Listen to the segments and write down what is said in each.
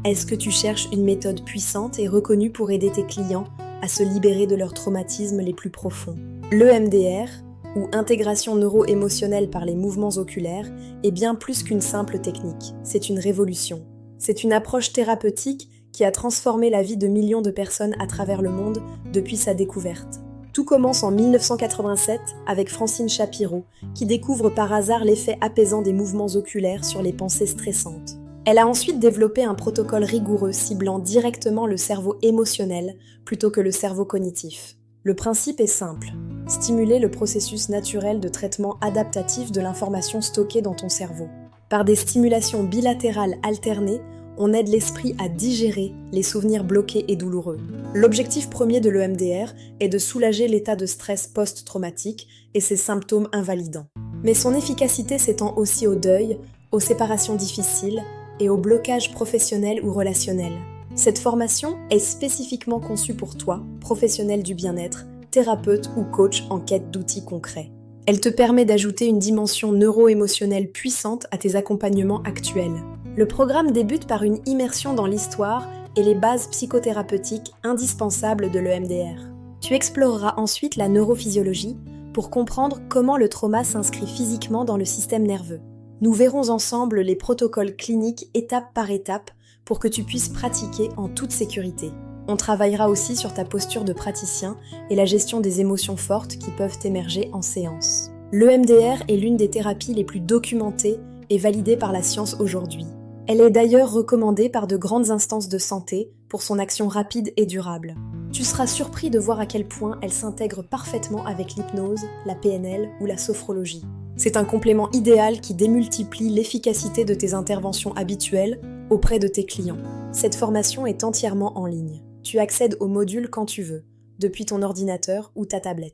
Est-ce que tu cherches une méthode puissante et reconnue pour aider tes clients à se libérer de leurs traumatismes les plus profonds? L'EMDR, ou intégration neuro-émotionnelle par les mouvements oculaires, est bien plus qu'une simple technique. C'est une révolution. C'est une approche thérapeutique qui a transformé la vie de millions de personnes à travers le monde depuis sa découverte. Tout commence en 1987 avec Francine Shapiro, qui découvre par hasard l'effet apaisant des mouvements oculaires sur les pensées stressantes. Elle a ensuite développé un protocole rigoureux ciblant directement le cerveau émotionnel plutôt que le cerveau cognitif. Le principe est simple: stimuler le processus naturel de traitement adaptatif de l'information stockée dans ton cerveau. Par des stimulations bilatérales alternées, on aide l'esprit à digérer les souvenirs bloqués et douloureux. L'objectif premier de l'EMDR est de soulager l'état de stress post-traumatique et ses symptômes invalidants. Mais son efficacité s'étend aussi au deuil, aux séparations difficiles et aux blocages professionnels ou relationnels. Cette formation est spécifiquement conçue pour toi, professionnel du bien-être, thérapeute ou coach en quête d'outils concrets. Elle te permet d'ajouter une dimension neuro-émotionnelle puissante à tes accompagnements actuels. Le programme débute par une immersion dans l'histoire et les bases psychothérapeutiques indispensables de l'EMDR. Tu exploreras ensuite la neurophysiologie pour comprendre comment le trauma s'inscrit physiquement dans le système nerveux. Nous verrons ensemble les protocoles cliniques étape par étape pour que tu puisses pratiquer en toute sécurité. On travaillera aussi sur ta posture de praticien et la gestion des émotions fortes qui peuvent émerger en séance. L'EMDR est l'une des thérapies les plus documentées et validées par la science aujourd'hui. Elle est d'ailleurs recommandée par de grandes instances de santé pour son action rapide et durable. Tu seras surpris de voir à quel point elle s'intègre parfaitement avec l'hypnose, la PNL ou la sophrologie. C'est un complément idéal qui démultiplie l'efficacité de tes interventions habituelles auprès de tes clients. Cette formation est entièrement en ligne. Tu accèdes au module quand tu veux, depuis ton ordinateur ou ta tablette.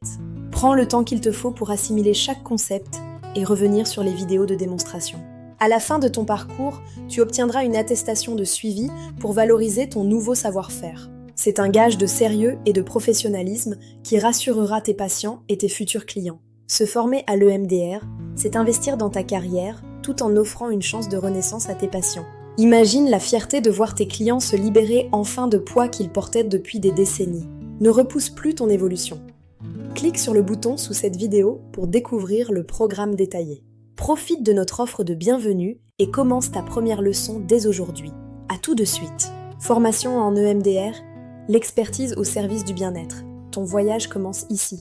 Prends le temps qu'il te faut pour assimiler chaque concept et revenir sur les vidéos de démonstration. À la fin de ton parcours, tu obtiendras une attestation de suivi pour valoriser ton nouveau savoir-faire. C'est un gage de sérieux et de professionnalisme qui rassurera tes patients et tes futurs clients. Se former à l'EMDR, c'est investir dans ta carrière tout en offrant une chance de renaissance à tes patients. Imagine la fierté de voir tes clients se libérer enfin de poids qu'ils portaient depuis des décennies. Ne repousse plus ton évolution. Clique sur le bouton sous cette vidéo pour découvrir le programme détaillé. Profite de notre offre de bienvenue et commence ta première leçon dès aujourd'hui. À tout de suite. Formation en EMDR, l'expertise au service du bien-être. Ton voyage commence ici.